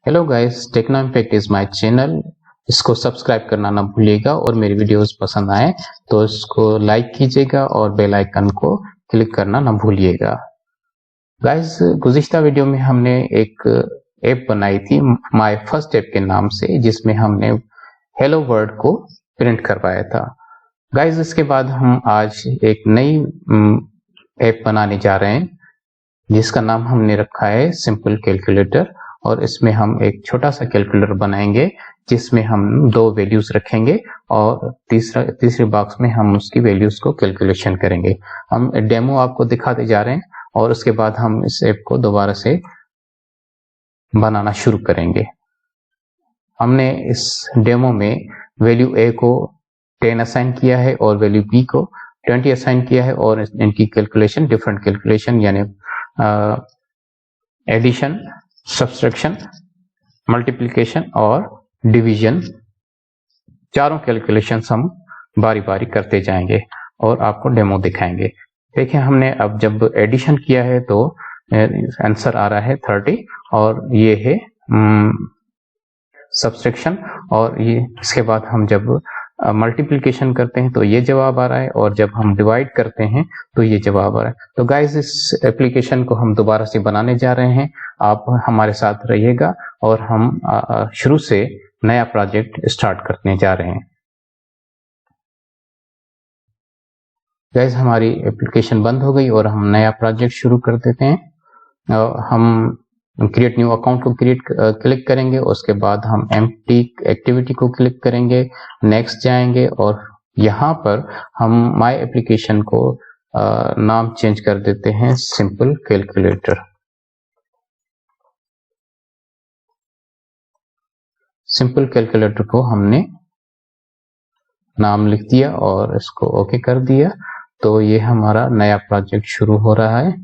Hello guys, Techno Impact is my channel. इसको subscribe करना ना भूलिएगा और मेरी वीडियोस पसंद आए तो इसको लाइक कीजिएगा और बेल आइकन को क्लिक करना ना भूलिएगा। गाइस, गुज़िश्ता वीडियो में हमने एक ऐप बनाई थी माय फर्स्ट ऐप के नाम से, जिसमें हमने हेलो वर्ल्ड को प्रिंट करवाया था। गाइस, इसके बाद हम आज एक नई ऐप बनाने जा रहे हैं जिसका नाम हमने रखा है सिंपल कैलकुलेटर। और इसमें हम एक छोटा सा कैलकुलेटर बनाएंगे जिसमें हम दो वैल्यूज रखेंगे और तीसरे बॉक्स में हम उसकी वैल्यूज को कैलकुलेशन करेंगे। हम डेमो आपको दिखाते जा रहे हैं और उसके बाद हम इस ऐप को दोबारा से बनाना शुरू करेंगे। हमने इस डेमो में वैल्यू ए को 10 असाइन किया है और वैल्यू बी को 20 असाइन किया है और इनकी कैलकुलेशन डिफरेंट कैलकुलेशन यानी एडिशन, सब्सट्रैक्शन, मल्टीप्लिकेशन और डिवीजन, चारों कैलकुलेशंस हम बारी बारी करते जाएंगे और आपको डेमो दिखाएंगे। देखिए, हमने अब जब एडिशन किया है तो आंसर आ रहा है 30 और ये है सब्सट्रैक्शन। और ये इसके बाद हम जब मल्टीप्लिकेशन करते हैं तो ये जवाब आ रहा है और जब हम डिवाइड करते हैं तो ये जवाब आ रहा है। तो गाइस, इस एप्लीकेशन को हम दोबारा से बनाने जा रहे हैं, आप हमारे साथ रहिएगा और हम शुरू से नया प्रोजेक्ट स्टार्ट करने जा रहे हैं। गाइस, हमारी एप्लीकेशन बंद हो गई और हम नया प्रोजेक्ट शुरू कर देते हैं। हम क्रिएट न्यू अकाउंट को क्लिक करेंगे, उसके बाद हम एम्प्टी एक्टिविटी को क्लिक करेंगे, नेक्स्ट जाएंगे और यहाँ पर हम माय एप्लीकेशन को नाम चेंज कर देते हैं सिंपल कैलकुलेटर। सिंपल कैलकुलेटर को हमने नाम लिख दिया और इसको ओके कर दिया। तो ये हमारा नया प्रोजेक्ट शुरू हो रहा है।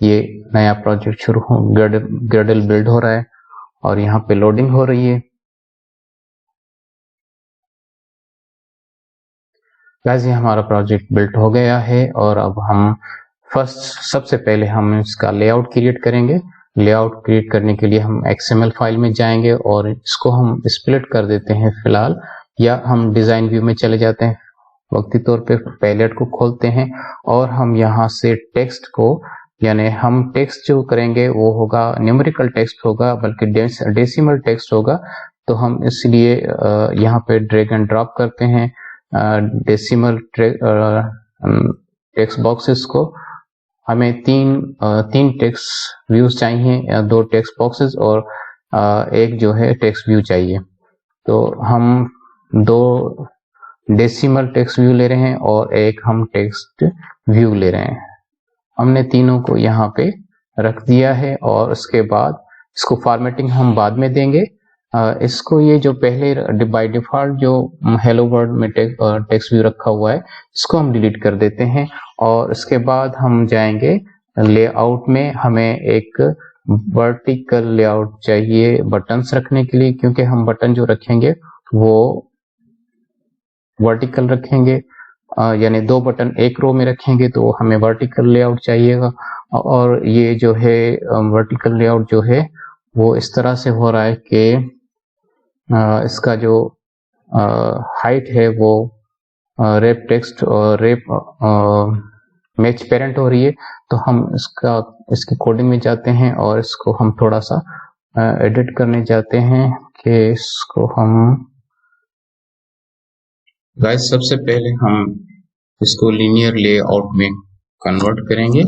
ये नया प्रोजेक्ट शुरू हो ग्रेडल बिल्ड हो रहा है और यहाँ पे लोडिंग हो रही है। गाइस, ये हमारा प्रोजेक्ट बिल्ड हो गया है और अब हम सबसे पहले हम इसका लेआउट क्रिएट करेंगे। लेआउट क्रिएट करने के लिए हम XML फाइल में जाएंगे और इसको हम स्प्लिट कर देते हैं फिलहाल, या हम डिजाइन व्यू में चले जाते हैं। वक्ती तौर पे पैलेट को खोलते हैं और हम यहाँ से टेक्स्ट को, यानी हम टेक्स्ट जो करेंगे वो होगा न्यूमेरिकल टेक्स्ट होगा, बल्कि डेसिमल टेक्स्ट होगा। तो हम इसलिए यहाँ पे ड्रैग एंड ड्रॉप करते हैं डेसिमल टेक्स्ट बॉक्सेस को। हमें तीन टेक्स्ट व्यूज चाहिए, दो टेक्स्ट बॉक्सेस और एक जो है टेक्स्ट व्यू चाहिए। तो हम दो डेसिमल टेक्स्ट व्यू ले रहे हैं और एक हम टेक्स्ट व्यू ले रहे हैं। हमने तीनों को यहाँ पे रख दिया है और उसके बाद इसको फॉर्मेटिंग हम बाद में देंगे। इसको ये जो पहले बाय डिफॉल्ट जो हेलो वर्ल्ड में टेक्स्ट व्यू रखा हुआ है, इसको हम डिलीट कर देते हैं। और इसके बाद हम जाएंगे लेआउट में। हमें एक वर्टिकल लेआउट चाहिए बटन्स रखने के लिए, क्योंकि हम बटन जो रखेंगे वो वर्टिकल रखेंगे, यानी दो बटन एक रो में रखेंगे तो हमें वर्टिकल लेआउट चाहिएगा। और ये जो है वर्टिकल लेआउट जो है वो इस तरह से हो रहा है कि इसका जो हाइट है वो रेप टेक्स्ट और रेप मैच पेरेंट हो रही है। तो हम इसकी कोडिंग में जाते हैं और इसको हम थोड़ा सा एडिट करने जाते हैं कि इसको हम गाइस, सबसे पहले हम इसको लीनियर लेआउट में कन्वर्ट करेंगे।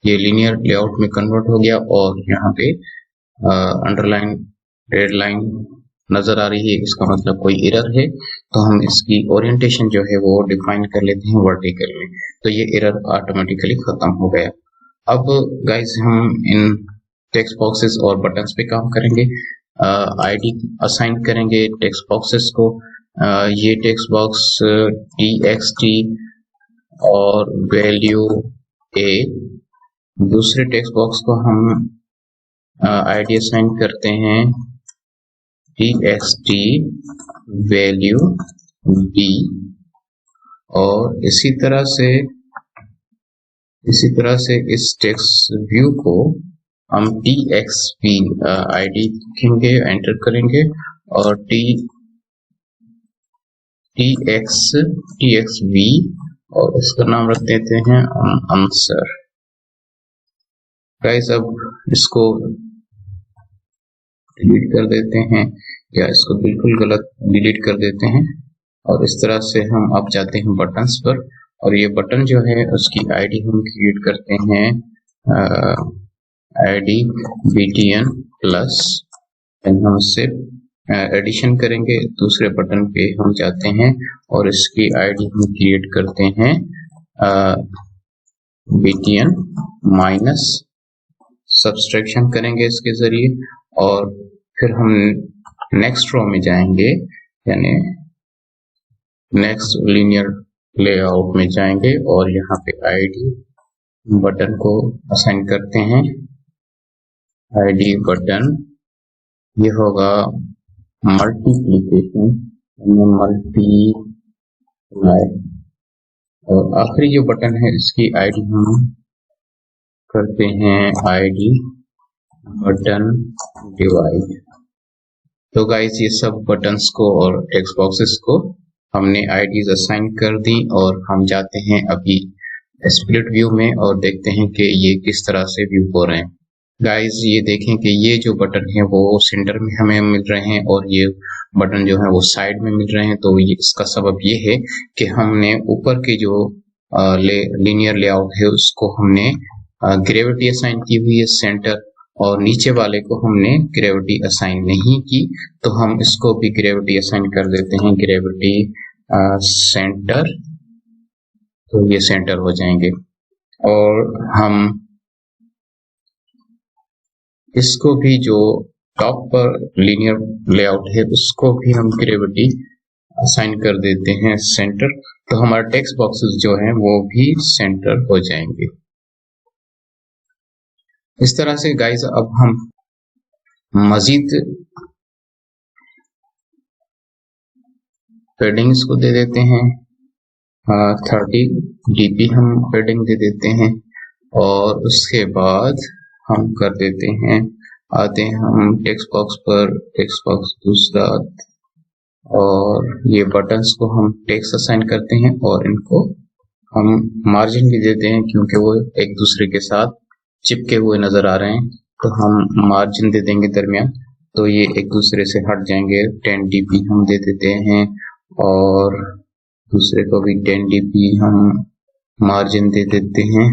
ये लीनियर लेआउट में कन्वर्ट हो गया और यहाँ पे अंडरलाइन रेड लाइन नजर आ रही है, इसका मतलब कोई एरर है। तो हम इसकी ओरिएंटेशन जो है वो डिफाइन कर लेते हैं वर्टिकल में, तो ये एरर ऑटोमेटिकली खत्म हो गया। अब गाइस, हम इन टेक्स्ट बॉक्सेस और बटन्स पे काम करेंगे। आईडी असाइन करेंगे टेक्स्ट बॉक्सेस को। ये टेक्स्ट बॉक्स txt और वैल्यू a, दूसरे टेक्स्ट बॉक्स को हम आईडी असाइन करते हैं txt वैल्यू b, और इसी तरह से इसी तरह से इस टेक्स्ट व्यू को हम txv id लिखेंगे, एंटर करेंगे और txv और इसका नाम रख देते हैं आंसर। गाइस अब इसको डिलीट कर देते हैं या इसको बिल्कुल गलत डिलीट कर देते हैं और इस तरह से हम अब जाते हैं बटन्स पर और ये बटन जो है उसकी आईडी हम क्रिएट करते हैं आईडी btn प्लस, हम इससे एडिशन करेंगे। दूसरे बटन पे हम जाते हैं और इसकी आईडी हम क्रिएट करते हैं btn माइनस, सब्सट्रैक्शन करेंगे इसके जरिए और फिर हम नेक्स्ट रो में जाएंगे, यानी नेक्स्ट लीनियर लेआउट में जाएंगे और यहाँ पे आईडी बटन को असाइन करते हैं। आईडी बटन ये होगा मल्टीप्लिकेशन, मल्टीप्लाई, और आखिरी जो बटन है इसकी आईडी हम करते हैं आईडी बटन डिवाइड। तो गाइस ये सब बटन्स को और टेक्स्ट बॉक्सेस को हमने आईडीज असाइन कर दी और हम जाते हैं अभी स्प्लिट व्यू में और देखते हैं कि ये किस तरह से व्यू हो रहे हैं। गाइस ये देखें कि ये जो बटन है वो सेंटर में हमें मिल रहे हैं और ये बटन जो है वो साइड में मिल रहे हैं। तो ये इसका सबब ये है कि हमने ऊपर के जो लीनियर लेआउट है उसको हमने ग्रेविटी असाइन की हुई है सेंटर, और नीचे वाले को हमने ग्रेविटी असाइन नहीं की। तो हम इसको भी ग्रेविटी असाइन कर देते हैं, ग्रेविटी सेंटर, तो ये सेंटर हो जाएंगे। और हम इसको भी जो टॉप पर लीनियर लेआउट है उसको भी हम ग्रेविटी असाइन कर देते हैं सेंटर, तो हमारे टेक्स्ट बॉक्सेस जो हैं वो भी सेंटर हो जाएंगे। इस तरह से गाइस अब हम मजीद पेडिंग्स को दे देते हैं, 30 dp हम पेडिंग दे देते हैं और उसके बाद हम कर देते हैं, आते हैं हम टेक्स्ट बॉक्स पर, टेक्स्ट बॉक्स दूसरा, और ये बटन्स को हम टेक्स्ट असाइन करते हैं और इनको हम मार्जिन भी देते हैं क्योंकि वो एक दूसरे के साथ चिपके हुए नजर आ रहे हैं, तो हम मार्जिन दे देंगे दरमियान, तो ये एक दूसरे से हट जाएंगे। 10 dp हम दे देते हैं और दूसरे को भी 10 dp हम मार्जिन दे देते हैं,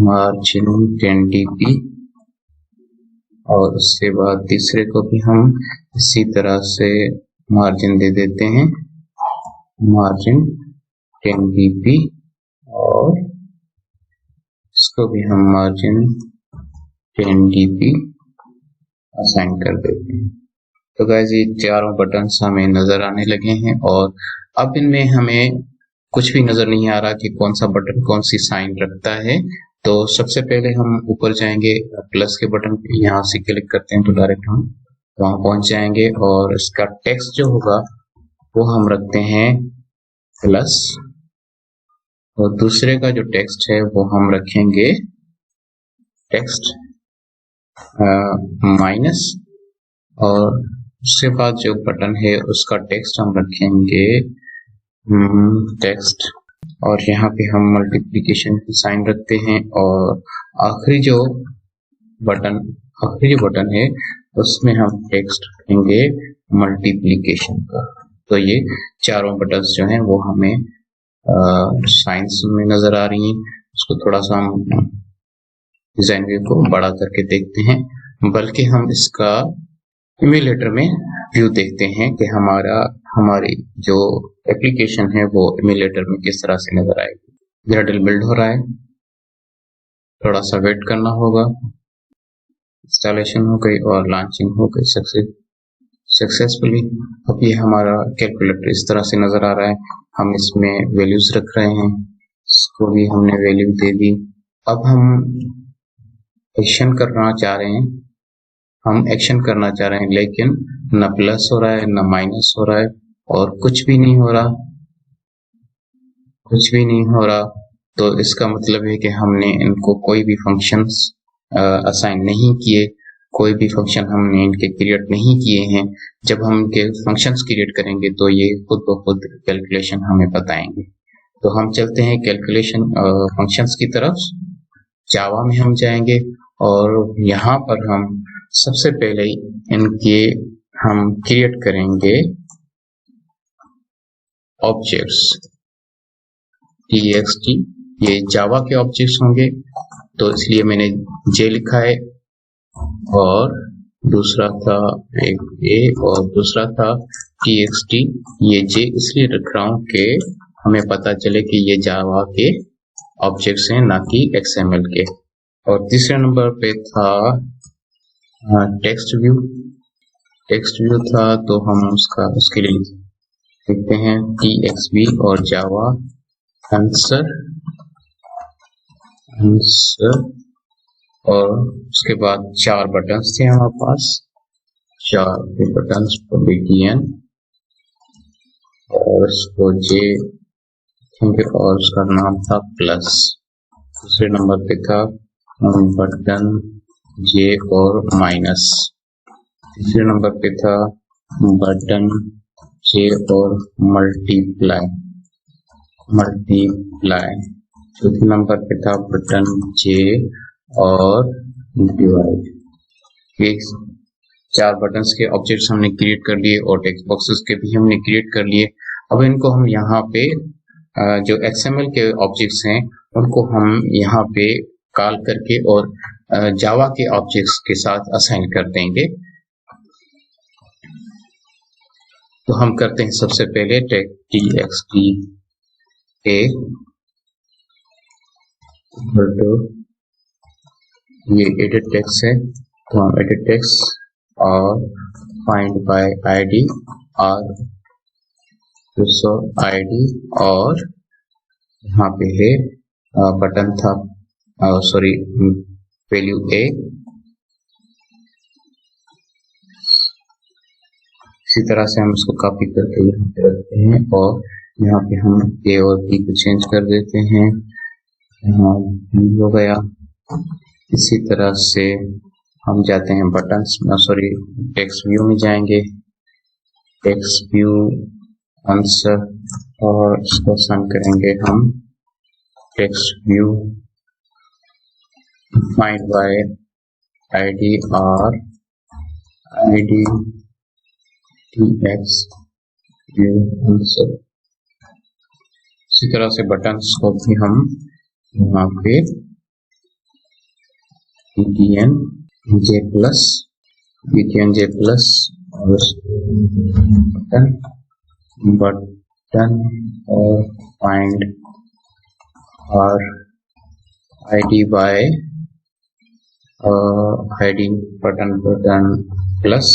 मार्जिन 10 dp, और उसके बाद तीसरे को भी हम इसी तरह से मार्जिन दे देते हैं, मार्जिन 10 dp, और इसको भी हम मार्जिन 10 dp असाइन कर देते हैं। तो गाइस ये चारों बटन्स हमें नजर आने लगे हैं और अब इनमें हमें कुछ भी नजर नहीं आ रहा कि कौन सा बटन कौन सी साइन रखता है। तो सबसे पहले हम ऊपर जाएंगे प्लस के बटन पे, यहाँ से क्लिक करते हैं तो डायरेक्ट हम वहां पहुंच जाएंगे और इसका टेक्स्ट जो होगा वो हम रखते हैं प्लस, और दूसरे का जो टेक्स्ट है वो हम रखेंगे टेक्स्ट माइनस, और उसके बाद जो बटन है उसका टेक्स्ट हम रखेंगे टेक्स्ट, और यहाँ पे हम मल्टीप्लिकेशन की साइन रखते हैं, और आखिरी जो बटन है उसमें हम टेक्स्ट रखेंगे मल्टीप्लिकेशन का। तो ये चारों बटन्स जो हैं वो हमें साइंस में नजर आ रही हैं। उसको थोड़ा सा हम डिजाइन व्यू को बड़ा करके देखते हैं, बल्कि हम इसका इम्यूलेटर में व्यू देखते हैं कि हमारी जो एप्लीकेशन है वो इम्यूलेटर में किस तरह से नजर आएगी। ग्रेडल बिल्ड हो रहा है, थोड़ा सा वेट करना होगा। इंस्टॉलेशन हो गई और लॉन्चिंग हो गई सक्सेसफुली। अब ये हमारा कैलकुलेटर इस तरह से नजर आ रहा है। हम इसमें वैल्यूज रख रहे हैं, इसको भी हमने वैल्यू दे दी। अब हम एक्शन करना चाह रहे हैं, लेकिन न प्लस हो रहा है न माइनस हो रहा है और कुछ भी नहीं हो रहा। तो इसका मतलब है कि हमने इनको कोई भी फंक्शंस असाइन नहीं किए, कोई भी फंक्शन हमने इनके क्रिएट नहीं किए हैं। जब हम इनके फंक्शंस क्रिएट करेंगे तो ये खुद ब खुद कैलकुलेशन हमें बताएंगे। तो हम चलते हैं कैलकुलेशन फंक्शंस की तरफ। जावा में हम जाएंगे और यहाँ पर हम सबसे पहले इनके हम क्रिएट करेंगे ऑब्जेक्ट्स txt। ये जावा के ऑब्जेक्ट्स होंगे, तो इसलिए मैंने जे लिखा है, और दूसरा था एक ए और दूसरा था txt। ये जे इसलिए रख रहा हूं कि हमें पता चले कि ये जावा के ऑब्जेक्ट्स हैं, ना कि XML के। और तीसरे नंबर पे था टेक्स्ट व्यू। टेक्स्ट व्यू था तो हम उसके लिए लिखते हैं txv और जावा आंसर और उसके बाद 4 बटन्स थे हमारे पास, 4 बटन्स पर begin और उसको जे और उसका नाम था प्लस। दूसरे नंबर पे था बटन जे और माइनस। तीसरे नंबर पे था बटन जे और मल्टीप्लाई। चौथे नंबर पे था बटन जे और डिवाइड। ये 4 बटन्स के ऑब्जेक्ट्स हमने क्रिएट कर लिए और टेक्स्ट बॉक्सेस के भी हमने क्रिएट कर लिए। अब इनको हम यहाँ पे जो XML के ऑब्जेक्ट्स हैं उनको हम यहाँ पे कॉल करके और जावा के ऑब्जेक्ट्स के साथ असाइन कर देंगे। तो हम करते हैं सबसे पहले txt a ये एडिट टेक्स्ट है, तो हम एडिट टेक्स्ट और फाइंड बाय id और id और यहाँ पे है बटन था वैल्यू a। इसी तरह से हम इसको कॉपी करके यहाँ पे रखते हैं और यहाँ पे हम a और b को चेंज कर देते हैं, यहाँ b हो गया। इसी तरह से हम जाते हैं बटन्स टेक्स्ट व्यू में जाएंगे, टेक्स्ट व्यू आंसर और इसको असाइन करेंगे हम text view find by id और id txt व्यू आंसर। इसी तरह से बटन्स को भी हम यहाँ पे btn j प्लस और बटन और फाइंड और id by id button plus.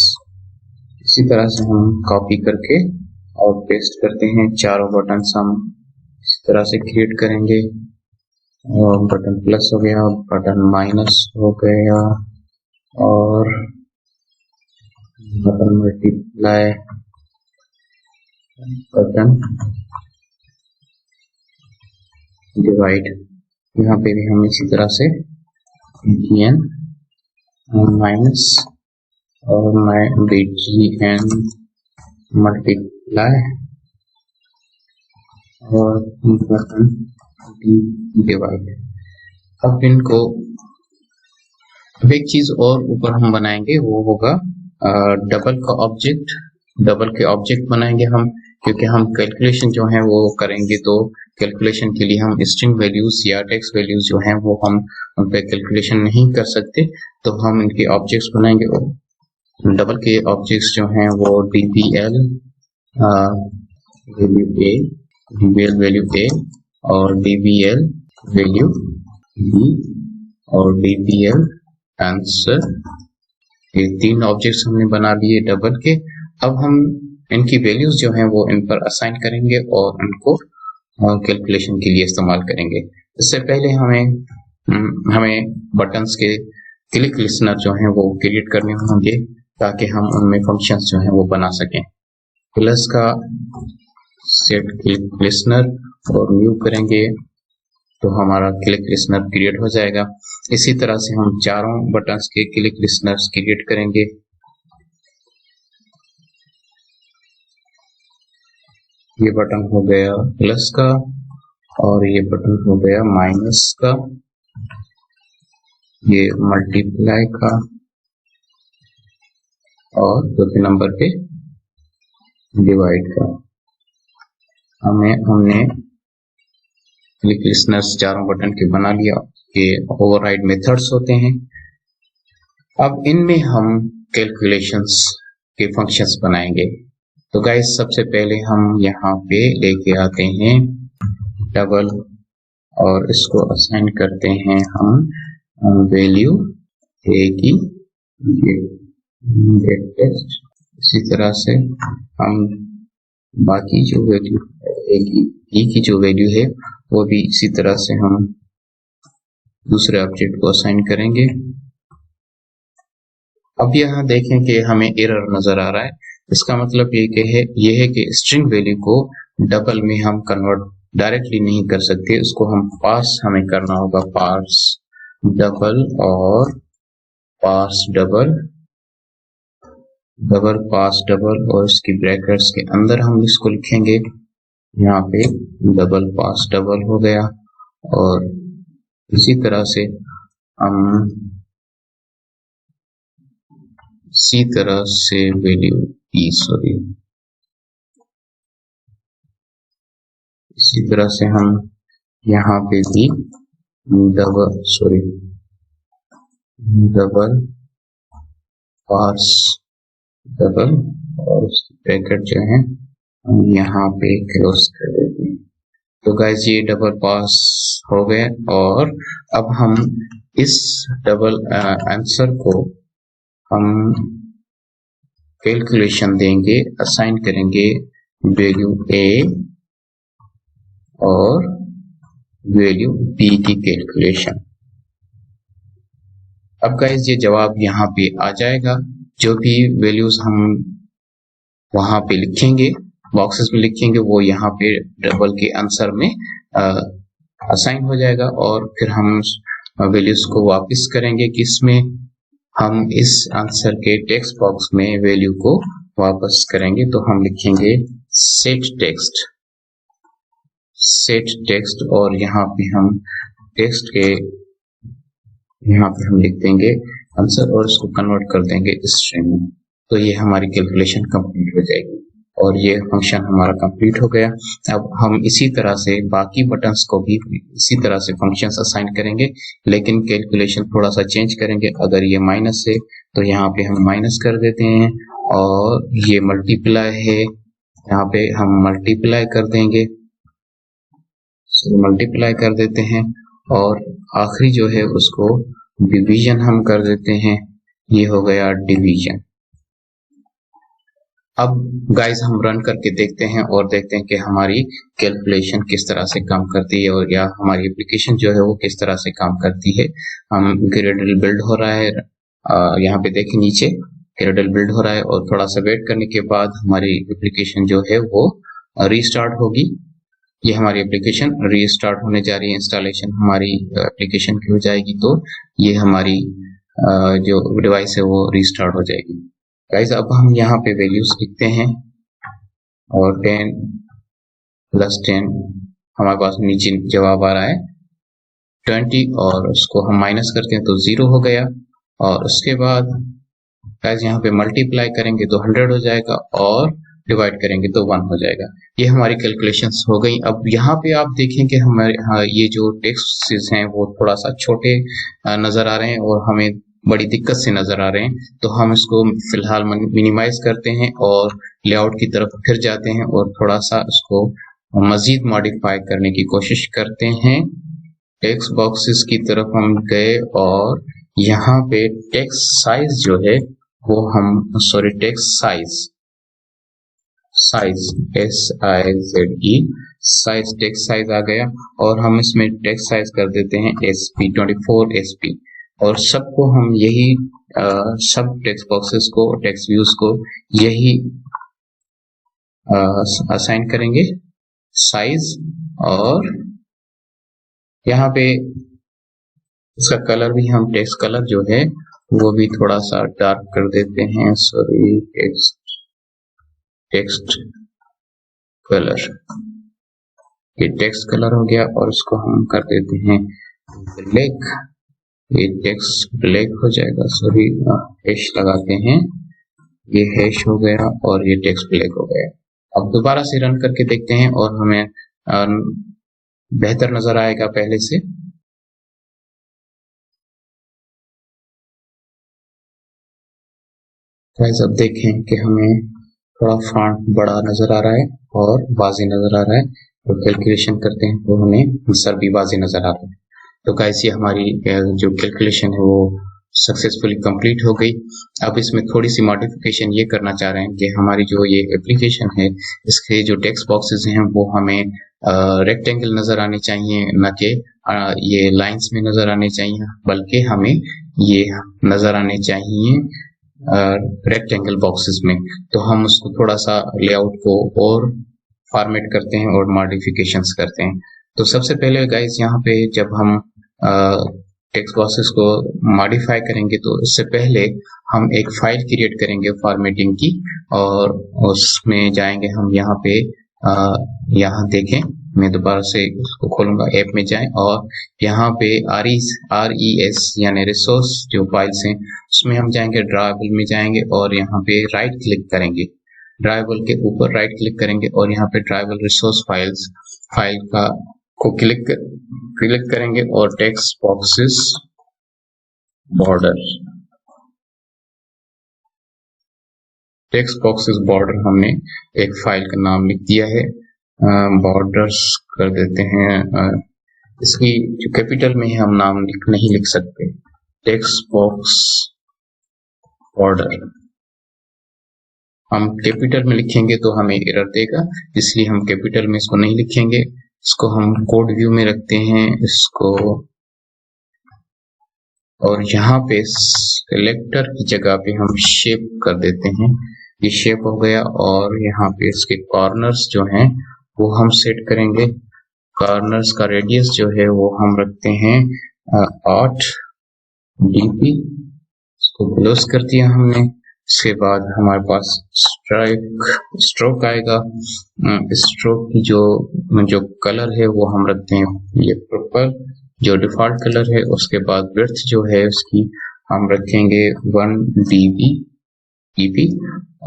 इसी तरह से हम कॉपी करके और पेस्ट करते हैं। चारों बटन्स हम इस तरह से क्रिएट करेंगे और बटन प्लस हो गया, बटन माइनस हो गया और बटन मल्टीप्लाई, बटन डिवाइड। यहाँ पे भी हम इसी तरह से btn माइनस और btn मल्टीप्लाई और बटन डिवाइड। अब इनको एक चीज और ऊपर हम बनाएंगे, वो होगा डबल के ऑब्जेक्ट बनाएंगे हम, क्योंकि हम कैलकुलेशन जो है वो करेंगे तो कैलकुलेशन के लिए हम स्ट्रिंग वैल्यूज या टेक्स्ट वैल्यूज जो हैं वो हम उन पे कैलकुलेशन नहीं कर सकते, तो हम इनके ऑब्जेक्ट्स बनाएंगे। और डबल के ऑब्जेक्ट्स जो हैं वो dbl वैल्यू a और dbl वैल्यू b और dbl आंसर। ये 3 ऑब्जेक्ट्स हमने बना लिए डबल के। अब हम इनकी वैल्यूज जो हैं वो इन पर असाइन करेंगे और उनको कैलकुलेशन के लिए इस्तेमाल करेंगे। इससे पहले हमें बटन्स के क्लिक लिसनर जो हैं वो क्रिएट करने होंगे ताकि हम उनमें फंक्शंस जो हैं वो बना सकें। प्लस का सेट क्लिक लिसनर और न्यू करेंगे तो हमारा क्लिक लिसनर क्रिएट हो जाएगा। इसी तरह से हम चारों बटन्स के क्लिक लिसनर्स क्रिएट करेंगे। ये बटन हो गया प्लस का और ये बटन हो गया माइनस का, ये मल्टीप्लाई का और चौथे नंबर पे डिवाइड का। हमने क्लिक लिसनर्स चारों बटन के बना लिया। ये ओवरराइड मेथड्स होते हैं। अब इनमें हम कैलकुलेशंस के फंक्शंस बनाएंगे। तो गाइस सबसे पहले हम यहाँ पे लेके आते हैं डबल और इसको असाइन करते हैं हम वैल्यू ए की गेट टेक्स्ट। इसी तरह से हम बाकी जो वैल्यू ए की जो वैल्यू है वो भी इसी तरह से हम दूसरे ऑब्जेक्ट को असाइन करेंगे। अब यहाँ देखें कि हमें एरर नजर आ रहा है। इसका मतलब ये है कि स्ट्रिंग वैल्यू को डबल में हम कन्वर्ट डायरेक्टली नहीं कर सकते, उसको हम पास हमें करना होगा, पार्स डबल और पास डबल, डबल पास डबल और इसकी ब्रैकेट्स के अंदर हम इसको लिखेंगे। यहाँ पे डबल पास डबल हो गया और इसी तरह से हम वैल्यू इसी तरह से हम यहाँ पे भी डबल पास डबल और ब्रैकेट जो है हम यहाँ पे क्लोज कर देते हैं। तो गाइस ये डबल पास हो गए और अब हम इस डबल आंसर को हम कैलकुलेशन देंगे, असाइन करेंगे वैल्यू ए और वैल्यू बी की कैलकुलेशन। अब गाइस ये जवाब यहाँ पे आ जाएगा। जो भी वैल्यूज हम वहां पे लिखेंगे, बॉक्सेस में लिखेंगे, वो यहाँ पे डबल के आंसर में असाइन हो जाएगा और फिर हम वैल्यूज को वापस करेंगे किसमें, हम इस आंसर के टेक्स्ट बॉक्स में वैल्यू को वापस करेंगे। तो हम लिखेंगे सेट टेक्स्ट और यहाँ पे हम टेक्स्ट के यहाँ पे हम लिख देंगे आंसर और इसको कन्वर्ट कर देंगे स्ट्रिंग में। तो ये हमारी कैलकुलेशन कंप्लीट हो जाएगी और ये फंक्शन हमारा कंप्लीट हो गया। अब हम इसी तरह से बाकी बटन्स को भी इसी तरह से फंक्शंस असाइन करेंगे, लेकिन कैलकुलेशन थोड़ा सा चेंज करेंगे। अगर ये माइनस है तो यहाँ पे हम माइनस कर देते हैं और ये मल्टीप्लाई है, यहाँ पे हम मल्टीप्लाई कर देंगे, मल्टीप्लाई कर देते हैं और आखिरी जो है उसको डिवीजन हम कर देते हैं। ये हो गया डिवीजन। अब गाइस हम रन करके देखते हैं और देखते हैं कि हमारी कैलकुलेशन किस तरह से काम करती है और या हमारी एप्लीकेशन जो है वो किस तरह से काम करती है। हम ग्रेडल बिल्ड हो रहा है, यहाँ पे देखें नीचे ग्रेडल बिल्ड हो रहा है और थोड़ा सा वेट करने के बाद हमारी एप्लीकेशन जो है वो रीस्टार्ट होगी। ये हमारी एप्लीकेशन रीस्टार्ट होने जा रही है, इंस्टॉलेशन हमारी एप्लीकेशन की हो जाएगी, तो ये हमारी जो डिवाइस है वो रीस्टार्ट हो जाएगी। गाइस अब हम यहाँ पे वैल्यूज लिखते हैं और 10 + 10 हमारे पास नीचे जवाब आ रहा है 20 और उसको हम माइनस करते हैं तो 0 हो गया। और उसके बाद गाइस यहाँ पे मल्टीप्लाई करेंगे तो 100 हो जाएगा और डिवाइड करेंगे तो 1 हो जाएगा। ये हमारी कैलकुलेशंस हो गई। अब यहाँ पे आप देखें कि हमारे ये जो टेक्स्ट हैं वो थोड़ा सा छोटे नजर आ रहे हैं और हमें बड़ी दिक्कत से नजर आ रहे हैं, तो हम इसको फिलहाल मिनिमाइज करते हैं और लेआउट की तरफ फिर जाते हैं और थोड़ा सा इसको मजीद मॉडिफाई करने की कोशिश करते हैं। टेक्स्ट बॉक्सेस की तरफ हम गए और यहाँ पे टेक्स्ट साइज जो है वो हम text size SIZE size text size आ गया और हम इसमें टेक्स्ट साइज कर देते हैं SP 24 SP और सबको हम यही सब टेक्स्ट बॉक्सेस को टेक्स्ट व्यूज को यही असाइन करेंगे साइज और यहाँ पे इसका कलर भी हम टेक्स्ट कलर जो है वो भी थोड़ा सा डार्क कर देते हैं। सॉरी, टेक्स्ट कलर, ये टेक्स्ट कलर हो गया और इसको हम कर देते हैं ब्लैक। ये टेक्स्ट ब्लैक हो जाएगा। सॉरी, हैश लगाते हैं, ये हैश हो गया और ये टेक्स्ट ब्लैक हो गया। अब दोबारा से रन करके देखते हैं और हमें बेहतर नजर आएगा पहले से। गाइस अब देखें कि हमें थोड़ा फॉन्ट बड़ा नजर आ रहा है और वाज़ी नजर आ रहा है, तो कैलकुलेशन करते हैं तो हमें आंसर भी वाज़ी नजर आ रहा है। तो गाइस ये हमारी जो कैलकुलेशन है वो सक्सेसफुली कंप्लीट हो गई। अब इसमें थोड़ी सी मॉडिफिकेशन ये करना चाह रहे हैं कि हमारी जो ये एप्लीकेशन है इसके जो टेक्स्ट बॉक्सेस हैं वो हमें रेक्टेंगल नजर आने चाहिए, न कि ये लाइंस में नजर आने चाहिए, बल्कि हमें ये नजर आने चाहिए रेक्टेंगल बॉक्सेस में। तो हम उसको थोड़ा सा लेआउट को और फॉर्मेट करते हैं और मॉडिफिकेशंस करते हैं। तो सबसे पहले गाइस यहाँ पे जब हम टेक्स्ट बॉक्सेस को मॉडिफाई करेंगे तो इससे पहले हम एक फाइल क्रिएट करेंगे फॉर्मेटिंग की, और उसमें जाएंगे हम यहाँ पे यहाँ देखें, मैं दोबारा से उसको खोलूंगा, ऐप में जाएं और यहाँ पे RES यानी रिसोर्स जो फाइल्स हैं उसमें हम जाएंगे, ड्राइवेबल में जाएंगे और यहाँ पे राइट क्लिक करेंगे, ड्राइवेबल के ऊपर राइट क्लिक करेंगे और यहाँ पे ड्राइवेबल रिसोर्स फाइल का को क्लिक करेंगे और टेक्स्ट बॉक्सेस बॉर्डर हमने एक फाइल का नाम लिख दिया है, बॉर्डर्स कर देते हैं। इसकी जो कैपिटल में है हम नाम नहीं लिख सकते, टेक्स्ट बॉक्स बॉर्डर हम कैपिटल में लिखेंगे तो हमें एरर देगा, इसलिए हम कैपिटल में इसको नहीं लिखेंगे। इसको हम कोड व्यू में रखते हैं इसको, और यहाँ पे सिलेक्टर की जगह पे हम शेप कर देते हैं, ये शेप हो गया। और यहाँ पे इसके कॉर्नर्स जो हैं वो हम सेट करेंगे, कॉर्नर्स का रेडियस जो है वो हम रखते हैं 8 dp, इसको क्लोज कर दिया हमने। इसके बाद हमारे पास स्ट्रोक आएगा, स्ट्रोक की जो कलर है वो हम रखते हैं ये पर्पल, जो डिफॉल्ट कलर है। उसके बाद विड्थ जो है उसकी हम रखेंगे 1 dp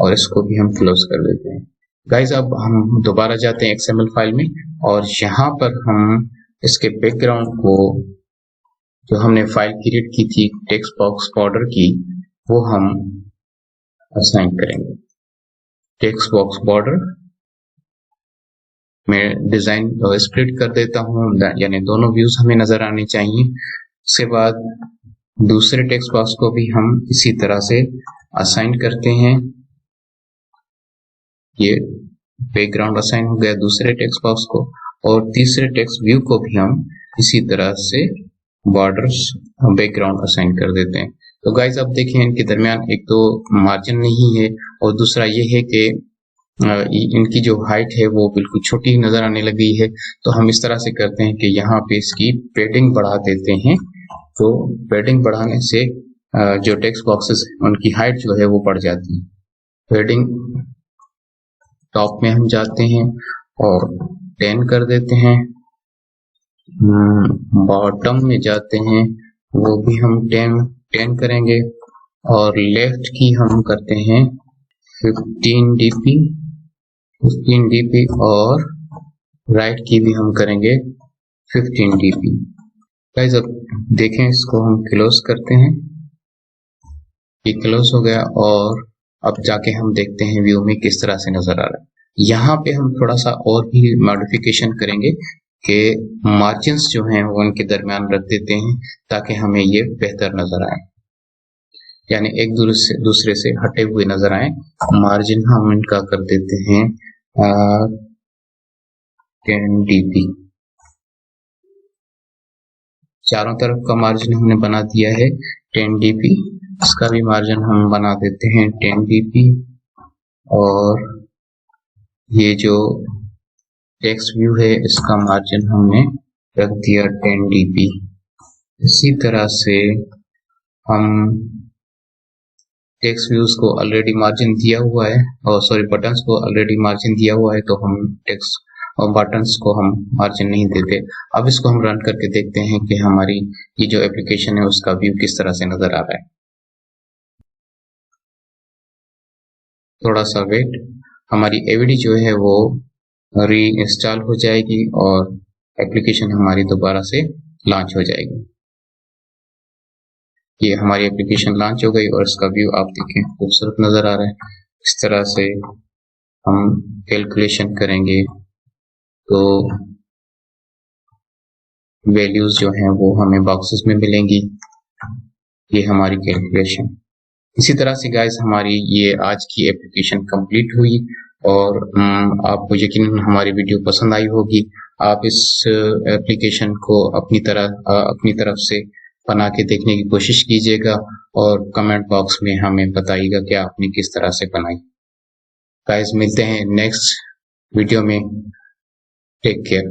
और इसको भी हम क्लोज कर देते हैं। गाइज अब हम दोबारा जाते हैं XML फाइल में और यहाँ पर हम इसके बैकग्राउंड को, जो हमने फाइल क्रिएट की थी टेक्स्ट बॉक्स बॉर्डर की, वो हम असाइन करेंगे। टेक्स्ट बॉक्स बॉर्डर में डिजाइन स्प्लिट कर देता हूँ, यानी दोनों व्यूज हमें नजर आने चाहिए। उसके बाद दूसरे टेक्स्ट बॉक्स को भी हम इसी तरह से असाइन करते हैं, ये बैकग्राउंड असाइन हो गया दूसरे टेक्स्ट बॉक्स को, और तीसरे टेक्स्ट व्यू को भी हम इसी तरह से बॉर्डर्स बैकग्राउंड असाइन कर देते हैं। तो गाइज अब देखें इनके दरमियान एक तो मार्जिन नहीं है और दूसरा ये है कि इनकी जो हाइट है वो बिल्कुल छोटी नजर आने लगी है। तो हम इस तरह से करते हैं कि यहाँ पे इसकी पैडिंग बढ़ा देते हैं। तो पैडिंग बढ़ाने से जो टेक्स्ट बॉक्सेस उनकी हाइट जो है वो बढ़ जाती है। पैडिंग टॉप में हम जाते हैं और 10 कर देते हैं, बॉटम में जाते हैं वो भी हम 10 करेंगे, और लेफ्ट की हम करते हैं 15 dp और राइट की भी हम करेंगे 15 dp। गाइस अब देखें, इसको हम क्लोज करते हैं, ये क्लोज हो गया। और अब जाके हम देखते हैं व्यू में किस तरह से नजर आ रहा है। यहाँ पे हम थोड़ा सा और भी मॉडिफिकेशन करेंगे कि मार्जिन्स जो हैं वो उनके दरमियान रख देते हैं ताकि हमें ये बेहतर नजर आए, यानी एक दूसरे से हटे हुए नजर आए। मार्जिन हम इनका कर देते हैं 10 dp, चारों तरफ का मार्जिन हमने बना दिया है 10 dp, इसका भी मार्जिन हम बना देते हैं 10 dp। और ये जो टेक्स्ट व्यू है इसका मार्जिन हमने रख दिया 10 dB। इसी तरह से हम टेक्स्ट व्यूज को ऑलरेडी मार्जिन दिया हुआ है, और सॉरी बटन्स को ऑलरेडी मार्जिन दिया हुआ है, तो हम टेक्स्ट और बटन्स को हम मार्जिन नहीं देते। अब इसको हम रन करके देखते हैं कि हमारी ये जो एप्लीकेशन है उसका व्यू किस तरह से नजर आ रहा है। थोड़ा सा वेट, हमारी एवीडी जो है वो री इंस्टॉल हो जाएगी और एप्लीकेशन हमारी दोबारा से लॉन्च हो जाएगी। ये हमारी एप्लीकेशन लॉन्च हो गई और इसका व्यू आप देखें खूबसूरत नजर आ रहा है। इस तरह से हम कैलकुलेशन करेंगे तो वैल्यूज जो हैं वो हमें बॉक्सेस में मिलेंगी। ये हमारी कैलकुलेशन। इसी तरह से गाइस हमारी ये आज की एप्लीकेशन कंप्लीट हुई और आपको यकीनन हमारी वीडियो पसंद आई होगी। आप इस एप्लीकेशन को अपनी तरफ से बना के देखने की कोशिश कीजिएगा और कमेंट बॉक्स में हमें बताइएगा कि आपने किस तरह से बनाई। गाइस मिलते हैं नेक्स्ट वीडियो में। Take care.